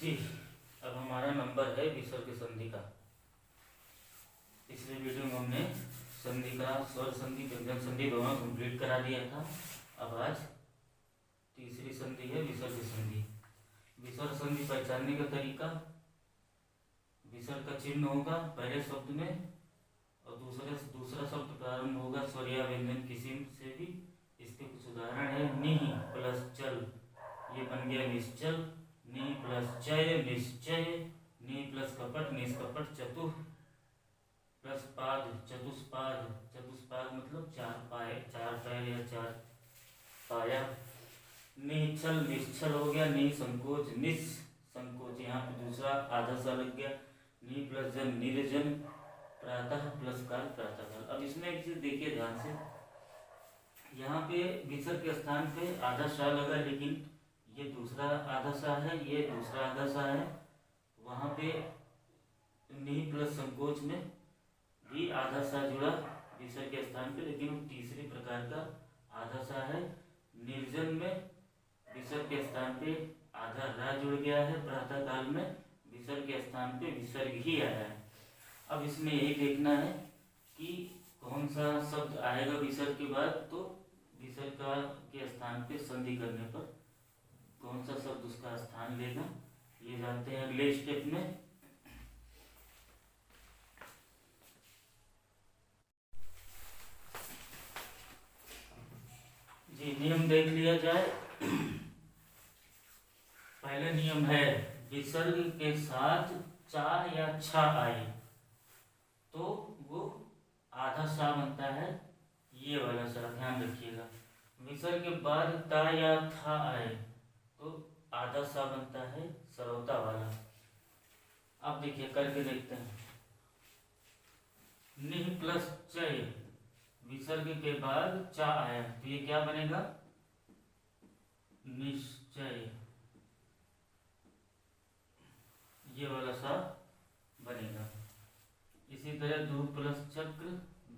जी, अब हमारा नंबर है विसर्ग संधि का। पिछले वीडियो में हमने संधि का स्वर संधि व्यंजन संधि दोनों कंप्लीट करा दिया था। अब आज तीसरी संधि है विसर्ग संधि। विसर्ग संधि पहचानने का तरीका, विसर्ग का चिन्ह होगा पहले शब्द में और दूसरा शब्द प्रारंभ होगा स्वर या व्यंजन किसी से भी। इसके कुछ उदाहरण है। नि प्लस चल, ये बन गया निश्चल। नि प्लस चय निश्चय। नि प्लस कपट निष्कपट। चतुः प्लस पाद चतुष्पाद। चतुष्पाद मतलब चार पाए, चार पैर या चार पाया। निश्चल निश्चल हो गया। नि संकोच निसंकोच, यहाँ पे दूसरा आधा सा लग गया। नि प्लस जन निर्जन। प्रातः प्लस काल प्रातःकाल। अब इसमें एक चीज देखिए ध्यान से, यहाँ पे विसर्ग के स्थान पे आधा सा लगा, लेकिन ये दूसरा आधा सा है, ये दूसरा आधा सा है। वहाँ पे नि प्लस संकोच में भी आधा सा जुड़ा विसर्ग के स्थान पे, लेकिन वो तीसरे प्रकार का आधा सा है। निर्जन में विसर्ग के स्थान पे आधा रा जुड़ गया है। प्रातः काल में विसर्ग के स्थान पे विसर्ग ही आया है। अब इसमें यही देखना है कि कौन सा शब्द आएगा विसर्ग के बाद, तो विसर्ग के स्थान पे संधि करने पर कौन सा शब्द उसका स्थान लेगा, ये जानते हैं अगले स्टेप में। जी, नियम देख लिया जाए। पहले नियम है, विसर्ग के साथ चा या छा आए तो वो आधा सा बनता है, ये वाला सा ध्यान रखिएगा। विसर्ग के बाद ता या था आए तो आधा सा बनता है, सरौता वाला। अब देखिए करके देखते हैं। निह प्लस चय, विसर्ग के बाद चा आया तो ये क्या बनेगा, निश्चय, ये वाला सा बनेगा। इसी तरह दु प्लस चक्र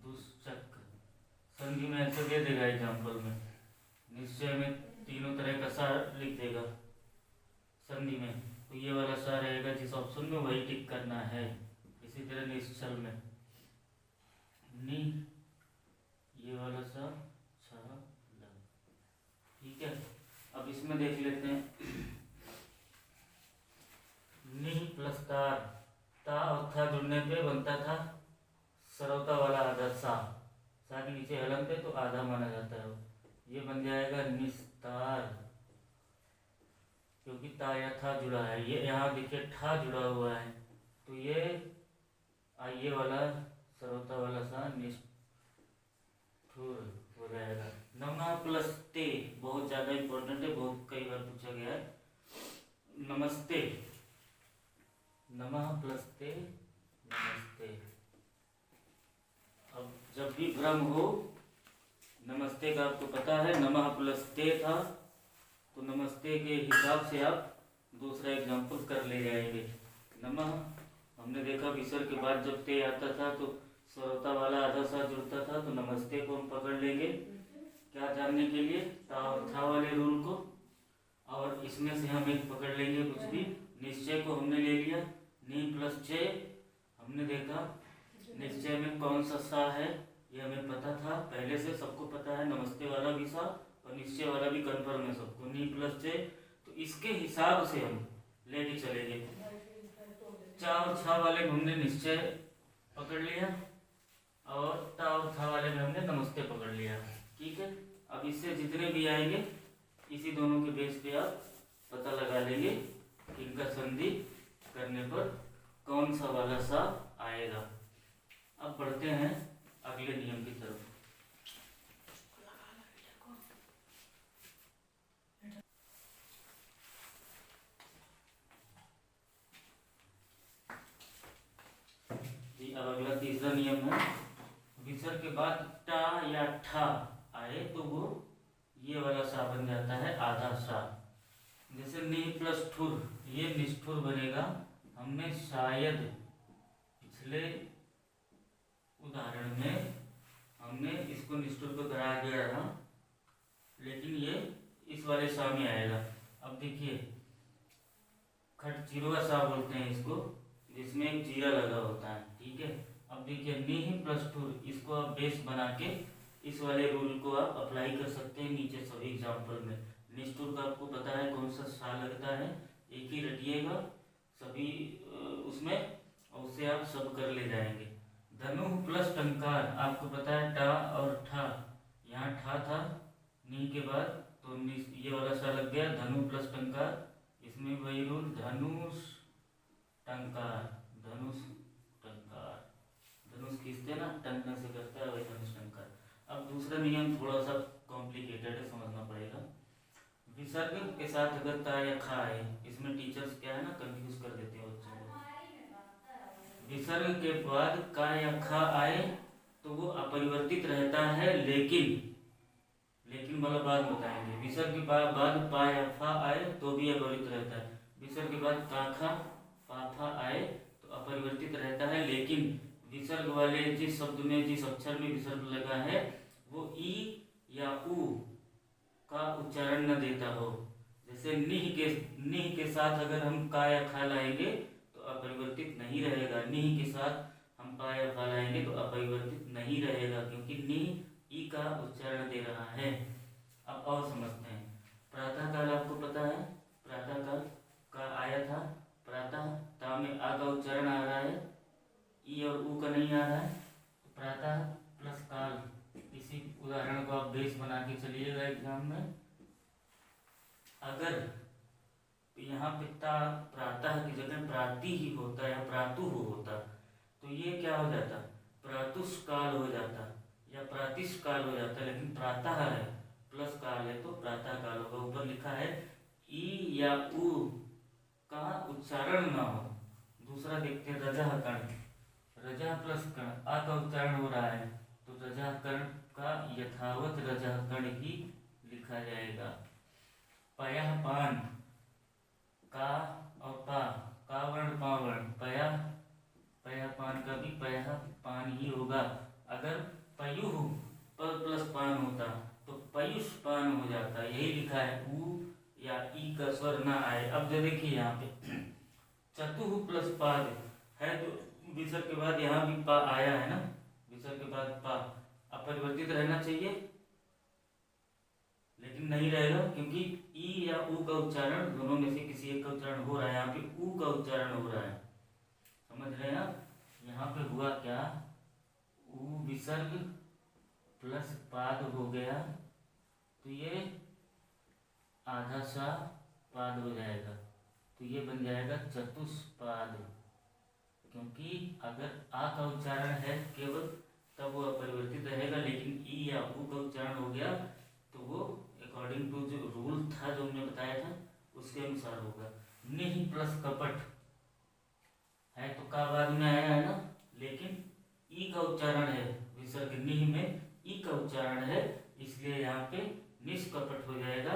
दुष्चक्र, संधि में ऐसे दे देगा एग्जाम्पल में। निश्चय में तीनों तरह का सा लिख देगा संधि में, तो ये वाला सा रहेगा जिस ऑप्शन में, वही टिक करना है। इसी तरह निश्चल में नि, ये वाला सा छा लग, ठीक है। अब इसमें देख लेते हैं। नि प्लस तार, ता और था जुड़ने पे बनता था सरौता वाला आधा सा, सा के नीचे हलन पे तो आधा माना जाता है। ये बन जाएगा निस्तार, क्योंकि ता या था जुड़ा है। ये यहाँ देखिए ठा जुड़ा हुआ है, तो ये वाला सरौता वाला सा निष्ठुर हो जाएगा। नमा प्लस ते बहुत ज्यादा इंपॉर्टेंट है, बहुत कई बार पूछा गया है। नमस्ते, नमः प्लस ते नमस्ते। अब जब भी भ्रम हो, नमस्ते का आपको पता है नमः प्लस ते था, तो नमस्ते के हिसाब से आप दूसरा एग्जाम्पल कर ले जाएंगे। नमः हमने देखा विसर्ग के बाद जब ते आता था तो सरौता वाला आधा सा जुड़ता था, तो नमस्ते को हम पकड़ लेंगे क्या जानने के लिए, ता और था वाले रूल को। और इसमें से हम एक पकड़ लेंगे कुछ भी, निश्चय को हमने ले लिया। नि प्लस चय हमने देखा, निश्चय में कौन सा सा है ये हमें पता था पहले से, सबको पता है। नमस्ते वाला भी सा और निश्चय वाला भी कन्फर्म है सबको, नि प्लस चय। तो इसके हिसाब से हम लेके चलेंगे। चा और छा वाले में हमने निश्चय पकड़ लिया और ता और था वाले में हमने नमस्ते पकड़ लिया, ठीक है। अब इससे जितने भी आएंगे इसी दोनों के बेस पे आप पता लगा लेंगे इनका संधि करने पर कौन सा वाला सा आएगा। अब बढ़ते हैं अगले नियम की तरफ। जी, अब अगला तीसरा नियम है। विसर्ग के बाद टा या ठा आए तो वो ये वाला सा बन जाता है, आधा सा। जैसे नि प्लस ठुर, ये निष्ठुर बनेगा। हमने शायद पिछले उदाहरण में हमने इसको निष्ठुर को करा दिया था, लेकिन ये इस वाले सा में आएगा। अब देखिए खट चिरवा सा बोलते हैं इसको, जिसमें एक जीरा लगा होता है। ठीक है, अब देखिए निह प्लस ठुर, इसको आप बेस बना के इस वाले रूल को आप अप्लाई कर सकते हैं नीचे सभी एग्जाम्पल में। निष्ठुर का आपको पता है कौन सा सा लगता है, एक ही रटिएगा सभी उसमें, और उससे आप सब कर ले जाएंगे। धनु प्लस टंकार, आपको पता है टा और ठा, यहाँ ठा था नी के बाद, तो ये वाला सा लग गया, धनु प्लस टंकार, इसमें वही रूल, धनुष टंकार, धनुष टंकार, धनुष खींचते ना टंकने से करता है, वही धनुष टंकार। अब दूसरा नियम थोड़ा सा कॉम्प्लिकेटेड है, समझना पड़ेगा। विसर्ग के साथ अगर ता या खा है, इसमें टीचर्स क्या है ना कंफ्यूज कर देते हैं बच्चों को। विसर्ग के बाद का या खा आए तो वो अपरिवर्तित रहता है, लेकिन वाला बात बताएंगे। विसर्ग के बाद पा या फा आए तो भी अपरिवर्तित रहता है, विसर्ग के बाद का खा पा फा आए तो अपरिवर्तित रहता है, लेकिन विसर्ग वाले जिस शब्द में जिस अक्षर में विसर्ग लगा है वो ई या उ का उच्चारण न देता हो। जैसे निह के साथ अगर हम का या खा लाएंगे तो अपरिवर्तित नहीं रहेगा, निह के साथ हम पा या फा लाएंगे तो अपरिवर्तित नहीं रहेगा, क्योंकि निह ई का उच्चारण दे रहा है। अब और समझते हैं। प्रातः काल आपको पता है, प्रातः काल का आया था, प्रातः ता में आ का उच्चारण आ रहा है, ई और उ का नहीं आ रहा है, तो प्रातः प्लस काल, इसी उदाहरण को आप बेस बना के चलिएगा एग्जाम में। अगर यहाँ पे ता प्रातः की जगह प्राति ही होता या प्रातु होता तो ये क्या हो जाता, प्रातुष्काल हो जाता या प्रातिष्काल हो जाता, लेकिन प्रातः है प्लस काल है तो प्रातः काल होगा। ऊपर लिखा है ई या उ का उच्चारण न हो। दूसरा देखते हैं रजह कर्ण, रजह प्लस कर्ण, आ का उच्चारण हो रहा है तो रजह कर्ण का यथावत रजह कर्ण ही लिखा जाएगा। पयः पान, का और पा, का वर्ण पा वर्ण, पयः पान का भी पयः पान ही होगा। अगर पयुः पर प्लस पान होता तो पयुष पान हो जाता, यही लिखा है, उ या ई का स्वर ना आए। अब जो देखिए यहाँ पे चतुः प्लस पाद है तो विसर्ग के बाद यहाँ भी पा आया है ना, विसर्ग के बाद पा अपरिवर्तित रहना चाहिए, लेकिन नहीं रहेगा, क्योंकि ई या उ का उच्चारण दोनों में से किसी एक का उच्चारण हो रहा है, यहाँ पे उ का उच्चारण हो रहा है। समझ रहे हैं आप? यहाँ पे हुआ क्या, उ विसर्ग प्लस पाद हो गया तो ये आधा सा पाद हो जाएगा, तो ये बन जाएगा चतुष्पाद, क्योंकि अगर आ का उच्चारण है केवल तब वो अपरिवर्तित रहेगा, लेकिन ई या उ का उच्चारण हो गया तो वो अकॉर्डिंग टू जो रूल था जो हमने बताया था उसके अनुसार होगा। निह प्लस कपट है तो का बाद में आया है ना, लेकिन ई का उच्चारण है, विसर्ग निह में ई का उच्चारण है, इसलिए यहाँ पे निष्कपट हो जाएगा।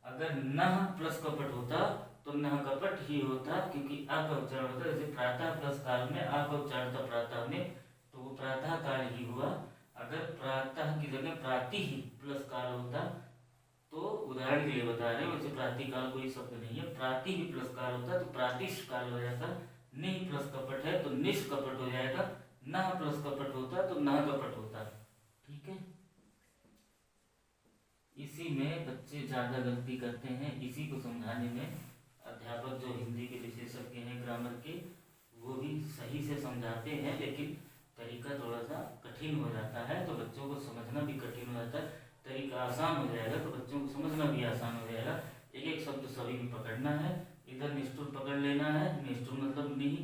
अगर नह प्लस कपट होता तो नह कपट ही होता, क्योंकि आ का उच्चारण होता, जैसे प्रातः प्लस काल में आ का उच्चारण था प्रातः में तो वो प्रातः काल ही हुआ। अगर प्रातः की जगह प्राति ही प्लस काल होता तो उदाहरण के लिए बता रहे हैं, वैसे प्रातिकाल कोई शब्द नहीं है, प्राति ही प्लस काल होता तो प्रातिश काल हो जाता। निह प्लस कपट है तो निष्कपट हो जाएगा, नह प्लस कपट होता तो नह कपट होता। ठीक है, इसी में बच्चे ज़्यादा गलती करते हैं, इसी को समझाने में अध्यापक जो हिंदी के विशेषज्ञ हैं ग्रामर के वो भी सही से समझाते हैं, लेकिन तरीका थोड़ा सा कठिन हो जाता है, तो बच्चों को समझना भी कठिन हो जाता है। तरीका आसान हो जाएगा तो बच्चों को समझना भी आसान हो जाएगा। एक एक शब्द सभी में पकड़ना है, इधर निष्ठुर पकड़ लेना है, निष्ठुर मतलब नहीं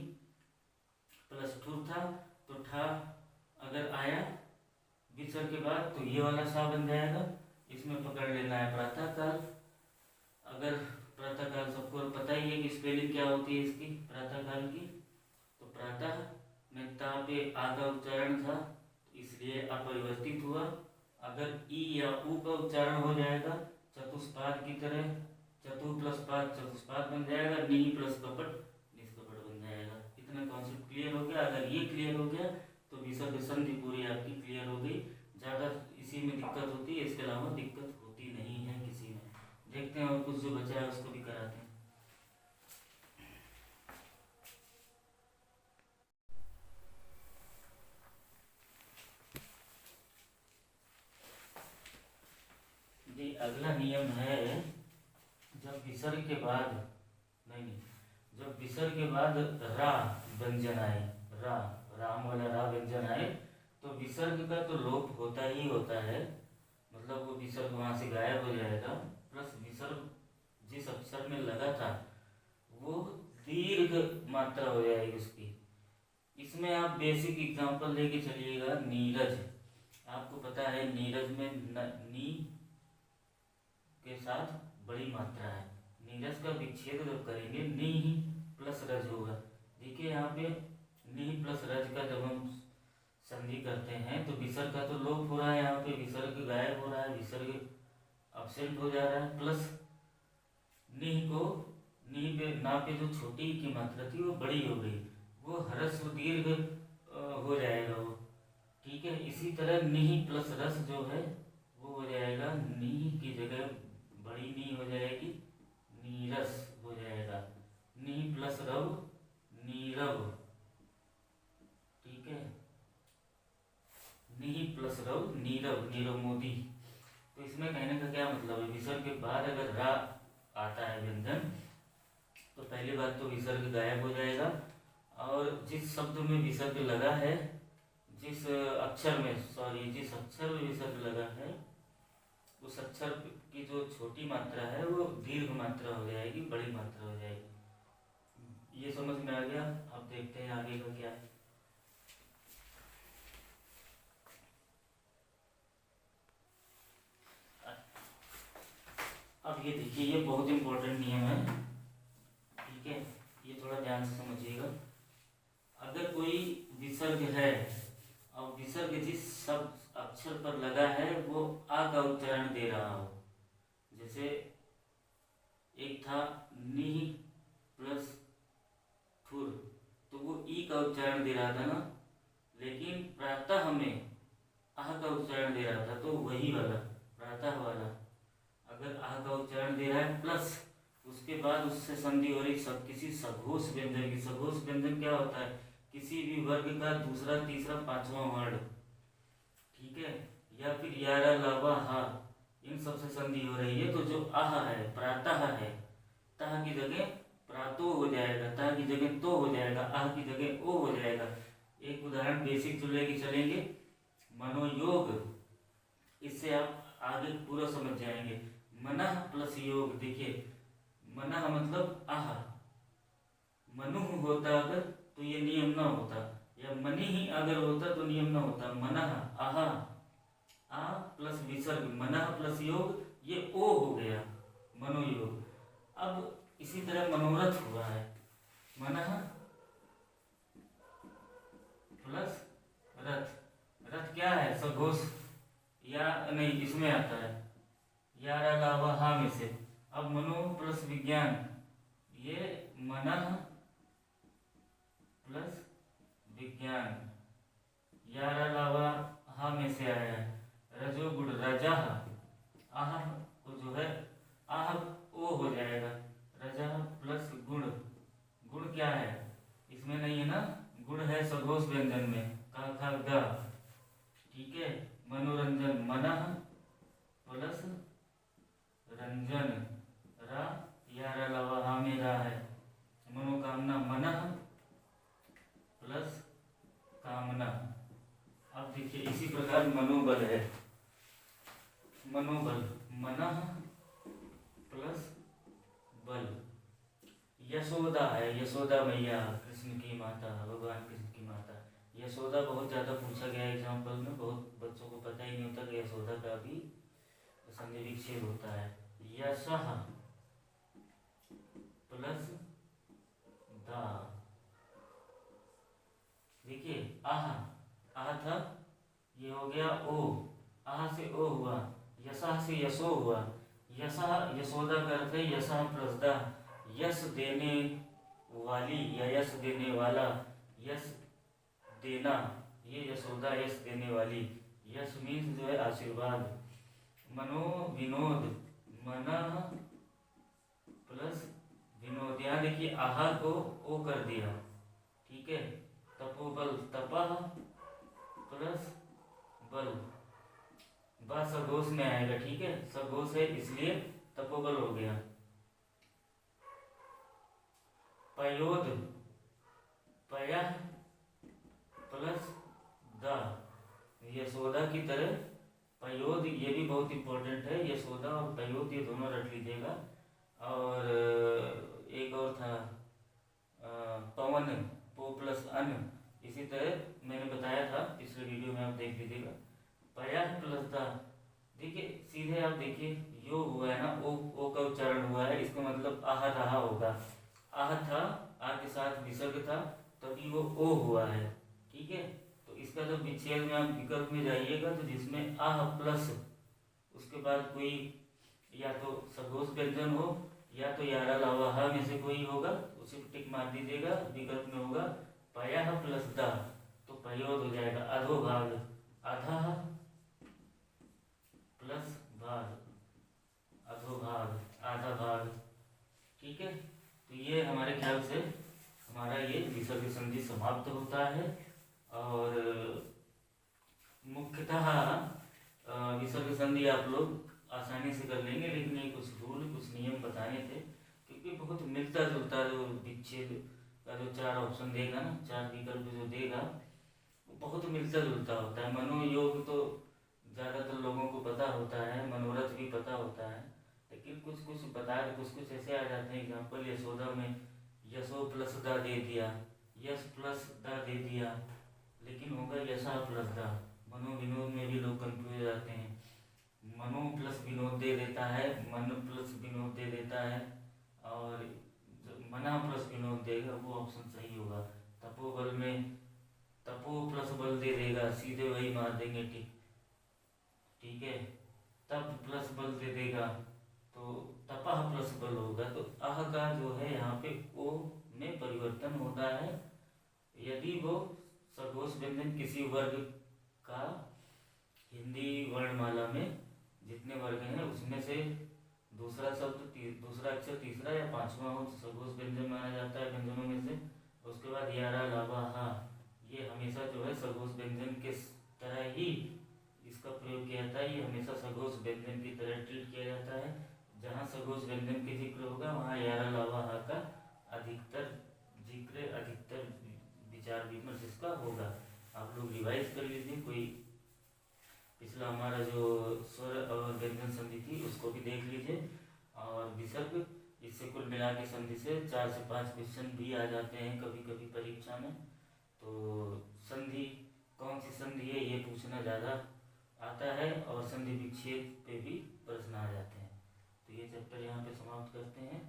प्लस ठुर था तो ठा अगर आया विसर्ग के बाद तो ये वाला सा बन जाएगा, इसमें पकड़ लेना है प्रातः काल। अगर प्रातः काल सबको पता ही है कि स्पेलिंग क्या होती है इसकी प्रातः काल की, तो प्रातः में ता पे आ का उच्चारण था इसलिए अपरिवर्तित हुआ। अगर ई या उ का उच्चारण हो जाएगा चतुष्पाद की तरह, चतु प्लस पाद चतुष्पाद बन जाएगा, नी प्लस कपट निष्कपट बन जाएगा। इतना कॉन्सेप्ट क्लियर हो गया। अगर ये क्लियर हो गया तो विसर्ग संधि पूरी आपकी क्लियर हो गई। ज़्यादा इसी में दिक्कत होती है, इसके अलावा दिक्कत होती नहीं है किसी में। देखते हैं और कुछ जो बचा है उसको भी कराते हैं। नियम है, जब विसर्ग के बाद जब विसर्ग के बाद रा व्यंजन आए, राम वाला रा व्यंजन आए, तो विसर्ग का तो लोप होता ही होता है, मतलब वो विसर्ग वहाँ से गायब हो जाएगा। प्लस विसर्ग जिस अक्षर में लगा था वो दीर्घ मात्रा हो जाएगी उसकी। इसमें आप बेसिक एग्जांपल लेके चलिएगा। नीरज, आपको पता है नीरज में नी के साथ बड़ी मात्रा है। नीरज का विच्छेद जब करेंगे नी प्लस रज होगा। देखिए यहाँ पे नी प्लस रज का जब हम संधि करते हैं तो विसर्ग का तो लोप हो रहा है, यहाँ पे विसर्ग गायब हो रहा है, विसर्ग अब्सेंट हो जा रहा है। प्लस नी पे ना पे जो छोटी की मात्रा थी वो बड़ी हो गई, वो ह्रस्व दीर्घ हो जाएगा वो। ठीक है, इसी तरह नी प्लस रस जो है वो हो जाएगा, नी की जगह बड़ी नी हो जाएगी, नीरस हो जाएगा। नी प्लस रव नीरव। ठीक है, नी प्लस रव नीरव, नीरव मोदी। तो इसमें कहने का क्या मतलब है, विसर्ग के बाद अगर रा आता है व्यंजन तो पहली बात तो विसर्ग गायब हो जाएगा, और जिस शब्द में विसर्ग लगा है, जिस अक्षर में विसर्ग लगा है, उस अक्षर की जो छोटी मात्रा है वो दीर्घ मात्रा हो जाएगी, बड़ी मात्रा हो जाएगी। ये समझ में आ गया। अब देखते हैं आगे का क्या है। अब ये देखिए, ये बहुत इंपॉर्टेंट नियम है। ठीक है, ये थोड़ा ध्यान से समझिएगा। अगर कोई विसर्ग है और विसर्ग जिस शब्द अक्षर पर लगा है वो आ का उच्चारण दे रहा हो, जैसे एक था नी प्लस थुर, तो वो ई का उच्चारण दे रहा था ना, लेकिन प्रातः हमें आह का उच्चारण दे रहा था, तो वही वाला प्रातः वाला अगर आह का उच्चारण दे रहा है, प्लस उसके बाद उससे संधि हो रही सब किसी सघोष व्यंजन की। सघोष व्यंजन क्या होता है, किसी भी वर्ग का दूसरा तीसरा पांचवा वर्ण। ठीक है, या फिर यारा लावा हा, इन सबसे संधि हो रही है, तो जो आह है प्रातः है, तह की जगह प्रातो हो जाएगा, तह की जगह तो हो जाएगा, आह की जगह ओ हो जाएगा। एक उदाहरण बेसिक जो लेके चलेंगे, मनोयोग, इससे आप आगे पूरा समझ जाएंगे। मनः प्लस योग, देखिए मनः मतलब आह, मनुह होता अगर तो ये नियम ना होता, या मनी ही अगर होता तो नियम ना होता। मनः आह, आ प्लस विसर्ग, मनः प्लस योग, ये ओ हो गया मनोयोग। अब इसी तरह मनोरथ हुआ है, मनः प्लस रथ। रथ क्या है, सघोष या नहीं, इसमें आता है यारा लावा हा में से। अब मनो प्लस विज्ञान, ये मनः प्लस विज्ञान, यारा लावा हा में से आया है। रजोगुण रजा, आह को जो है आह ओ हो जाएगा, रजा प्लस गुण। गुण क्या है, इसमें नहीं है ना, गुण है सघोष व्यंजन में, का खा गा। ठीक है, मनोरंजन, मनः प्लस रंजन, रा यारा लावा हा में रा है। मनोकामना, मनः प्लस कामना। अब देखिए इसी प्रकार मनोबल है, मनोबल, मनः प्लस बल। यशोदा है, यशोदा मैया, कृष्ण की माता, भगवान कृष्ण की माता। यशोदा बहुत ज़्यादा पूछा गया है एग्जाम्पल में, बहुत बच्चों को पता ही नहीं होता कि यशोदा का भी संधि विच्छेद होता है। यशः प्लस दा, देखिए आह, आह था, ये हो गया ओ, आह से ओ हुआ, यशः से यशो हुआ। यशः यशोदा का अर्थ है यशः प्लस दा, यश देने वाली या यश देने वाला, यश देना, ये यशोदा यश देने वाली। यश मीन्स जो है आशीर्वाद। मनो विनोद, मनः प्लस विनोद, यहाँ देखिए आहा को ओ कर दिया। ठीक है, तपोबल, तपह प्लस बल, बा सघोष में आएगा, ठीक है, सघोष है इसलिए तपोबल हो गया। पयोद, पया प्लस दा, यशोदा की तरह पयोद, ये भी बहुत इंपॉर्टेंट है, यशोदा और पयोद ये दोनों रख लीजिएगा। और एक और था पवन, पो प्लस अन, इसी तरह मैंने बताया था पिछले वीडियो में, आप देख लीजिएगा। पया प्लस दा, देखिए सीधे आप देखिए यो हुआ है ना, ओ का उच्चारण हुआ है, इसका मतलब आह रहा होगा। आह था, आ के साथ विसर्ग था, तभी वो ओ हुआ है, ठीक है। तो इसका जब विच्छेद में आप विकल्प में जाइएगा तो जिसमें आह प्लस उसके बाद कोई या तो सघोष व्यंजन हो या तो यारा लावा में से कोई होगा, उसे टिक मार दीजिएगा। विकल्प में होगा पया प्लस दा, तो पयोद हो जाएगा। अधोभाग, आधा प्लस भाग, अधोभाग, आधा भाग, ठीक है। तो ये हमारे ख्याल से हमारा ये विसर्ग संधि समाप्त होता है। और मुख्यतः विसर्ग संधि आप लोग आसानी से कर लेंगे, लेकिन ये कुछ रूल कुछ नियम बताने थे, क्योंकि बहुत मिलता जुलता जो विच्छेद का जो 4 ऑप्शन देगा ना, 4 विकल्प जो देगा वो बहुत मिलता जुलता होता है। मनोयोग तो ज़्यादातर लोगों को पता होता है, मनोरथ भी पता होता है, लेकिन कुछ कुछ बता कुछ ऐसे आ जाते हैं। एग्जाम्पल यशोदा में यशो प्लस दा दे दिया, यश प्लस दा दे दिया, लेकिन होगा यशा प्लस दा। मनो विनोद में भी लोग कंफ्यूज हो जाते हैं, मनो प्लस विनोद दे देता है, मन प्लस विनोद दे देता है, और मना प्लस विनोद देगा, वो ऑप्शन सही होगा। तपोबल में तपो प्लस बल दे देगा, सीधे वही मार देंगे टिक, ठीक है। तप प्लस बल दे देगा तो तपाह प्लस बल होगा। तो आह का जो है यहाँ पे ओ में परिवर्तन होता है यदि वो सघोष व्यंजन किसी वर्ग का हिंदी वर्णमाला में जितने वर्ग हैं उसमें से दूसरा शब्द दूसरा अक्षर तीसरा या पांचवा हो, सघोष व्यंजन माना जाता है व्यंजनों में से। उसके बाद यारा लावा हा, ये हमेशा जो है सघोष व्यंजन के तरह ही इसका प्रयोग किया जाता है। ये हमेशा सघोष व्यंजन की तरह ट्रीट किया जाता है। जहाँ सघोष व्यंजन की जिक्र होगा वहाँ यारा लावा हा का अधिकतर जिक्र, अधिकतर विचार विमर्श इसका होगा। आप लोग रिवाइज कर लीजिए, कोई पिछला हमारा जो स्वर और व्यंजन संधि थी उसको भी देख लीजिए। और विसर्ग, इससे कुल मिला के संधि से 4 से 5 क्वेश्चन भी आ जाते हैं कभी कभी परीक्षा में। तो संधि कौन सी संधि है ये पूछना ज़्यादा आता है, और संधि विच्छेद पे भी प्रश्न आ जाते हैं। तो ये चैप्टर यहाँ पे समाप्त करते हैं।